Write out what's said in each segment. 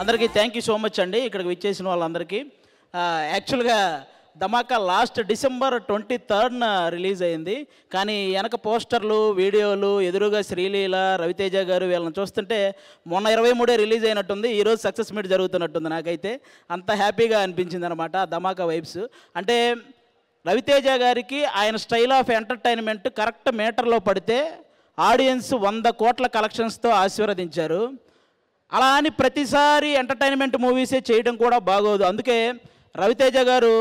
అందరికీ thank you so much అండి ఇక్కడికి విచ్చేసిన వాళ్ళందరికీ. యాక్చువల్గా ధమాకా లాస్ట్ డిసెంబర్ 23న రిలీజ్ అయింది. కానీ వెనక పోస్టర్లు వీడియోలు ఎదురుగా శ్రీలీల రవితేజ గారు వీళ్ళని చూస్తుంటే మొన్న 23 రిలీజ్ అయినట్టుంది, ఈరోజు సక్సెస్ మీట్ జరుగుతున్నట్టుంది. నాకైతే అంత హ్యాపీగా అనిపించింది అనమాట ధమాకా వైబ్స్. అంటే రవితేజ గారికి ఆయన స్టైల్ ఆఫ్ ఎంటర్టైన్మెంట్ కరెక్ట్ మీటర్లో పడితే ఆడియన్స్ 100 కోట్ల కలెక్షన్స్తో ఆశీర్వదించారు. అలా అని ప్రతిసారి ఎంటర్టైన్మెంట్ మూవీసే చేయడం కూడా బాగోదు. అందుకే రవితేజ గారు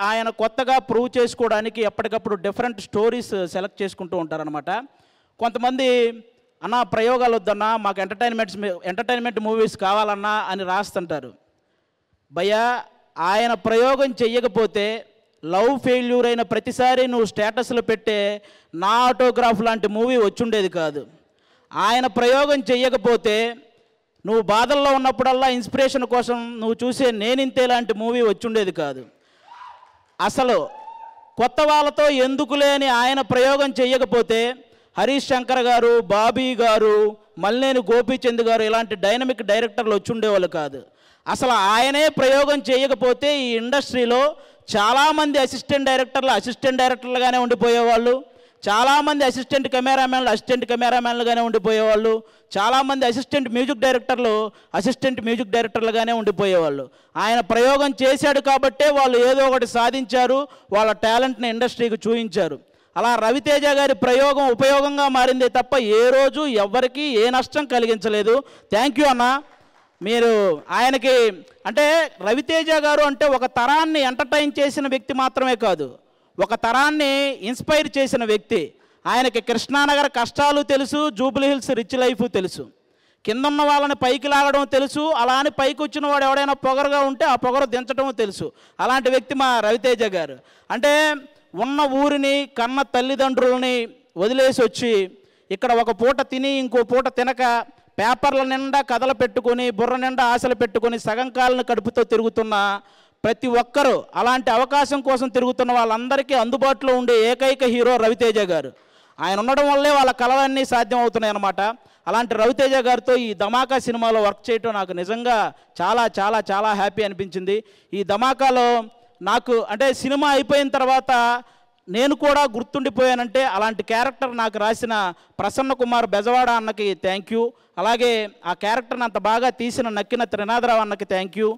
ఆయన కొత్తగా ప్రూవ్ చేసుకోవడానికి ఎప్పటికప్పుడు డిఫరెంట్ స్టోరీస్ సెలెక్ట్ చేసుకుంటూ ఉంటారనమాట. కొంతమంది అన్న ప్రయోగాలు వద్దన్నా మాకు ఎంటర్టైన్మెంట్ మూవీస్ కావాలన్నా అని రాస్తుంటారు. భయ్యా ఆయన ప్రయోగం చెయ్యకపోతే లవ్ ఫెయిల్యూర్ అయిన ప్రతిసారి నువ్వు స్టేటస్లో పెట్టే నా ఆటోగ్రాఫ్ లాంటి మూవీ వచ్చుండేది కాదు. ఆయన ప్రయోగం చెయ్యకపోతే నువ్వు బాధల్లో ఉన్నప్పుడల్లా ఇన్స్పిరేషన్ కోసం నువ్వు చూసే నేనింతే లాంటి మూవీ వచ్చుండేది కాదు. అసలు కొత్త వాళ్ళతో ఎందుకు లేని ఆయన ప్రయోగం చెయ్యకపోతే హరీష్ శంకర్ గారు, బాబీ గారు, మల్లేని గోపీచంద్ గారు ఇలాంటి డైనమిక్ డైరెక్టర్లు వచ్చుండేవాళ్ళు కాదు. అసలు ఆయనే ప్రయోగం చేయకపోతే ఈ ఇండస్ట్రీలో చాలామంది అసిస్టెంట్ డైరెక్టర్లుగానే ఉండిపోయేవాళ్ళు, చాలామంది అసిస్టెంట్ కెమెరామ్యాన్లుగానే ఉండిపోయేవాళ్ళు, చాలామంది అసిస్టెంట్ మ్యూజిక్ డైరెక్టర్లుగానే ఉండిపోయేవాళ్ళు. ఆయన ప్రయోగం చేశాడు కాబట్టే వాళ్ళు ఏదో ఒకటి సాధించారు, వాళ్ళ టాలెంట్ని ఇండస్ట్రీకి చూపించారు. అలా రవితేజ గారి ప్రయోగం ఉపయోగంగా మారిందే తప్ప ఏ రోజు ఎవ్వరికీ ఏ నష్టం కలిగించలేదు. థ్యాంక్ యూ అన్న. మీరు ఆయనకి అంటే రవితేజ గారు అంటే ఒక తరాన్ని ఎంటర్టైన్ చేసిన వ్యక్తి మాత్రమే కాదు, ఒక తరాన్ని ఇన్స్పైర్ చేసిన వ్యక్తి. ఆయనకి కృష్ణానగర్ కష్టాలు తెలుసు, జూబ్లీ హిల్స్ రిచ్ లైఫ్ తెలుసు, కిందన్న వాళ్ళని పైకి లాగడం తెలుసు, అలా అని పైకి వచ్చిన వాడు ఎవడైనా పొగరుగా ఉంటే ఆ పొగరు దించడం తెలుసు. అలాంటి వ్యక్తి మా రవితేజ గారు. అంటే ఉన్న ఊరిని కన్న తల్లిదండ్రులని వదిలేసి వచ్చి ఇక్కడ ఒక పూట తిని ఇంకో పూట తినక పేపర్ల నిండా కథలు పెట్టుకొని బుర్ర నిండా ఆశలు పెట్టుకొని సగం కాలను కడుపుతో తిరుగుతున్న ప్రతి ఒక్కరూ, అలాంటి అవకాశం కోసం తిరుగుతున్న వాళ్ళందరికీ అందుబాటులో ఉండే ఏకైక హీరో రవితేజ గారు. ఆయన ఉండడం వల్లే వాళ్ళ కళలన్నీ సాధ్యం అవుతున్నాయి అన్నమాట. అలాంటి రవితేజ గారితో ఈ ధమాకా సినిమాలో వర్క్ చేయటం నాకు నిజంగా చాలా చాలా చాలా హ్యాపీ అనిపించింది. ఈ ధమాకాలో నాకు అంటే సినిమా అయిపోయిన తర్వాత నేను కూడా గుర్తుండిపోయానంటే అలాంటి క్యారెక్టర్ నాకు రాసిన ప్రసన్న కుమార్ బెజవాడ అన్నకి థ్యాంక్ యూ. అలాగే ఆ క్యారెక్టర్ని అంత బాగా తీసిన నక్కిన త్రినాథరావు అన్నకి థ్యాంక్ యూ.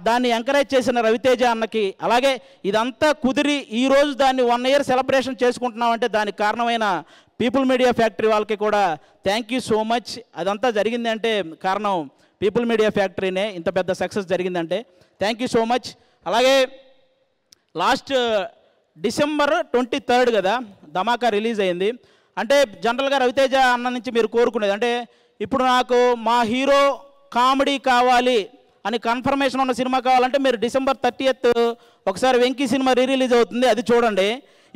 దాన్ని ఎంకరేజ్ చేసిన రవితేజ అన్నకి, అలాగే ఇదంతా కుదిరి ఈరోజు దాన్ని 1 year సెలబ్రేషన్ చేసుకుంటున్నామంటే దానికి కారణమైన పీపుల్ మీడియా ఫ్యాక్టరీ వాళ్ళకి కూడా థ్యాంక్ యూ సో మచ్. అదంతా జరిగింది అంటే కారణం పీపుల్ మీడియా ఫ్యాక్టరీనే, ఇంత పెద్ద సక్సెస్ జరిగిందంటే థ్యాంక్ యూ సో మచ్. అలాగే లాస్ట్ డిసెంబర్ 23 కదా ధమాకా రిలీజ్ అయింది. అంటే జనరల్గా రవితేజ అన్న నుంచి మీరు కోరుకునేది అంటే ఇప్పుడు నాకు మా హీరో కామెడీ కావాలి అని కన్ఫర్మేషన్ ఉన్న సినిమా కావాలంటే మీరు డిసెంబర్ 30th ఒకసారి వెంకీ సినిమా రిలీజ్ అవుతుంది, అది చూడండి.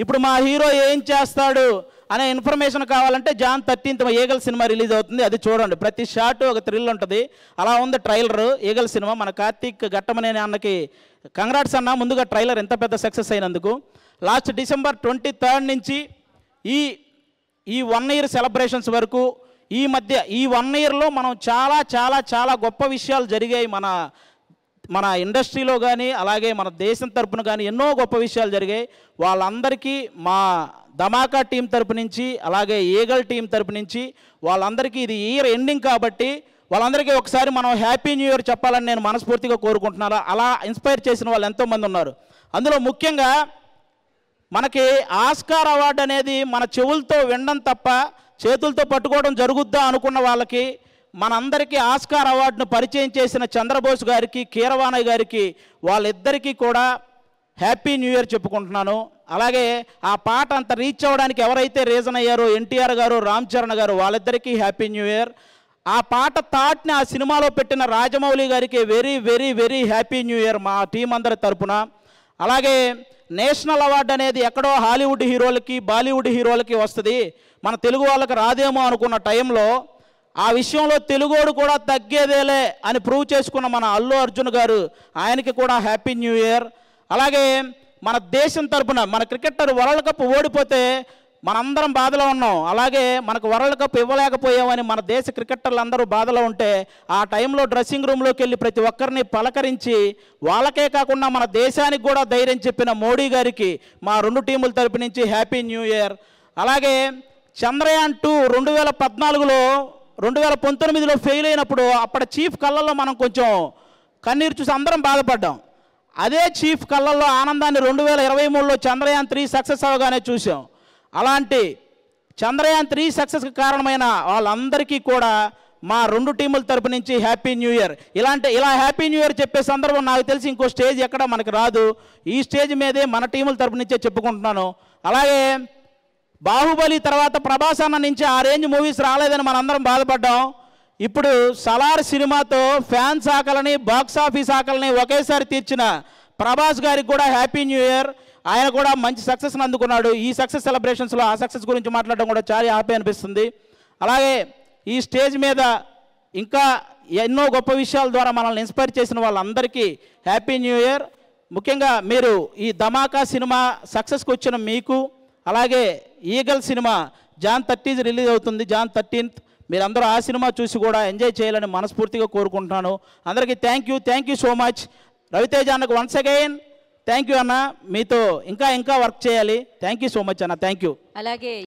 ఇప్పుడు మా హీరో ఏం చేస్తాడు అనే ఇన్ఫర్మేషన్ కావాలంటే John 13th eagle cinema release అవుతుంది, అది చూడండి. ప్రతి షాట్ ఒక థ్రిల్ ఉంటుంది. అలా ఉంది ట్రైలర్ ఈగల్ సినిమా. మన కార్తీక్ ఘట్టమనేని అన్నకి కంగ్రాట్స్ అన్న, ముందుగా ట్రైలర్ ఎంత పెద్ద సక్సెస్ అయినందుకు. లాస్ట్ డిసెంబర్ 23 నుంచి ఈ 1 year సెలబ్రేషన్స్ వరకు ఈ మధ్య ఈ 1 yearలో మనం చాలా చాలా చాలా గొప్ప విషయాలు జరిగాయి మన ఇండస్ట్రీలో కానీ అలాగే మన దేశం తరపున కానీ ఎన్నో గొప్ప విషయాలు జరిగాయి. వాళ్ళందరికీ మా ధమాకా టీం తరపు నుంచి అలాగే ఈగల్ టీం తరపు నుంచి వాళ్ళందరికీ ఇది ఇయర్ ఎండింగ్ కాబట్టి వాళ్ళందరికీ ఒకసారి మనం హ్యాపీ న్యూ ఇయర్ చెప్పాలని నేను మనస్ఫూర్తిగా కోరుకుంటున్నాను. అలా ఇన్స్పైర్ చేసిన వాళ్ళు ఎంతోమంది ఉన్నారు. అందులో ముఖ్యంగా మనకి ఆస్కార్ అవార్డు అనేది మన చెవులతో వినడం తప్ప చేతులతో పట్టుకోవడం జరుగుద్దా అనుకున్న వాళ్ళకి మనందరికీ ఆస్కార్ అవార్డును పరిచయం చేసిన చంద్రబోస్ గారికి, కీరవాణి గారికి వాళ్ళిద్దరికీ కూడా హ్యాపీ న్యూ ఇయర్ చెప్పుకుంటున్నాను. అలాగే ఆ పాట అంత రీచ్ అవ్వడానికి ఎవరైతే రీజన్ అయ్యారో ఎన్టీఆర్ గారు, రామ్ చరణ్ గారు, వాళ్ళిద్దరికీ హ్యాపీ న్యూ ఇయర్. ఆ పాట థాట్ని ఆ సినిమాలో పెట్టిన రాజమౌళి గారికి very very very happy new year మా టీం అందరి తరపున. అలాగే నేషనల్ అవార్డు అనేది ఎక్కడో హాలీవుడ్ హీరోలకి బాలీవుడ్ హీరోలకి వస్తుంది, మన తెలుగు వాళ్ళకి రాదేమో అనుకున్న టైంలో ఆ విషయంలో తెలుగోడు కూడా తగ్గేదేలే అని ప్రూవ్ చేసుకున్న మన అల్లు అర్జున్ గారు, ఆయనకి కూడా హ్యాపీ న్యూ ఇయర్. అలాగే మన దేశం తరపున మన క్రికెటర్ వరల్డ్ కప్ ఓడిపోతే మనందరం బాధలో ఉన్నాం. అలాగే మనకు వరల్డ్ కప్ ఇవ్వలేకపోయామని మన దేశ క్రికెటర్లు అందరూ బాధలో ఉంటే ఆ టైంలో డ్రెస్సింగ్ రూమ్లోకి వెళ్ళి ప్రతి ఒక్కరిని పలకరించి వాళ్ళకే కాకుండా మన దేశానికి కూడా ధైర్యం చెప్పిన మోడీ గారికి మా 2 టీముల తరపు నుంచి హ్యాపీ న్యూ ఇయర్. అలాగే చంద్రయాన్ 2 2014లో 2019లో ఫెయిల్ అయినప్పుడు అప్పటి చీఫ్ కళ్ళల్లో మనం కొంచెం కన్నీరు చూసి అందరం బాధపడ్డాం. అదే చీఫ్ కళ్ళల్లో ఆనందాన్ని 2023లో చంద్రయాన్ 3 సక్సెస్ అవగానే చూసాం. అలాంటి చంద్రయాన్ 3 సక్సెస్కి కారణమైన వాళ్ళందరికీ కూడా మా 2 టీముల తరపు నుంచి హ్యాపీ న్యూ ఇయర్. ఇలా హ్యాపీ న్యూ ఇయర్ చెప్పే సందర్భం నాకు తెలిసి ఇంకో స్టేజ్ ఎక్కడ మనకు రాదు. ఈ స్టేజ్ మీదే మన టీముల తరపు నుంచే చెప్పుకుంటున్నాను. అలాగే బాహుబలి తర్వాత ప్రభాస్ అన్న నుంచి ఆ రేంజ్ మూవీస్ రాలేదని మనందరం బాధపడ్డాం. ఇప్పుడు సలార్ సినిమాతో ఫ్యాన్స్ ఆకలిని బాక్స్ ఆఫీస్ ఆకలిని ఒకేసారి తీర్చిన ప్రభాస్ గారికి కూడా హ్యాపీ న్యూ ఇయర్. ఆయన కూడా మంచి సక్సెస్ని అందుకున్నాడు. ఈ సక్సెస్ సెలబ్రేషన్స్లో ఆ సక్సెస్ గురించి మాట్లాడడం కూడా చాలా హ్యాపీ అనిపిస్తుంది. అలాగే ఈ స్టేజ్ మీద ఇంకా ఎన్నో గొప్ప విషయాల ద్వారా మనల్ని ఇన్స్పైర్ చేసిన వాళ్ళందరికీ హ్యాపీ న్యూ ఇయర్. ముఖ్యంగా మీరు ఈ ధమాకా సినిమా సక్సెస్కి వచ్చిన మీకు, అలాగే ఈగల్ సినిమా జాన్ 30 రిలీజ్ అవుతుంది, జాన్ 13th. మీరందరూ ఆ సినిమా చూసి కూడా ఎంజాయ్ చేయాలని మనస్ఫూర్తిగా కోరుకుంటున్నాను. అందరికీ thank you so much. Raviteja అన్నకు వన్స్ అగైన్ థ్యాంక్ యూ అన్న. మీతో ఇంకా వర్క్ చేయాలి. థ్యాంక్ యూ సో మచ్ అన్న. Thank you. అలాగే